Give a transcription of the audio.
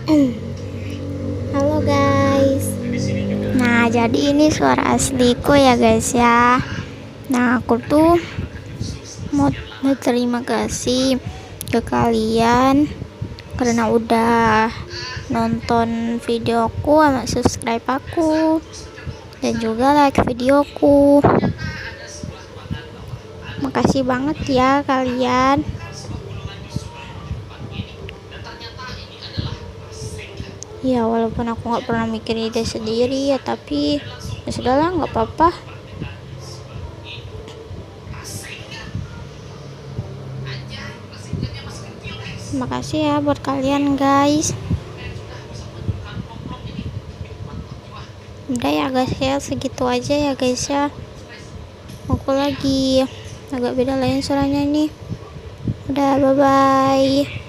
Halo guys. Nah, jadi ini suara asliku ya guys ya. Nah, aku tuh mau berterima kasih ke kalian karena udah nonton videoku sama subscribe aku dan juga like videoku. Makasih banget ya kalian. Ya walaupun aku nggak pernah mikir ide sendiri ya, tapi ya sudahlah, nggak apa-apa. Terima kasih ya buat kalian guys. Udah ya guys ya, segitu aja ya guys ya. Aku lagi agak beda lain suaranya nih. Udah, bye bye.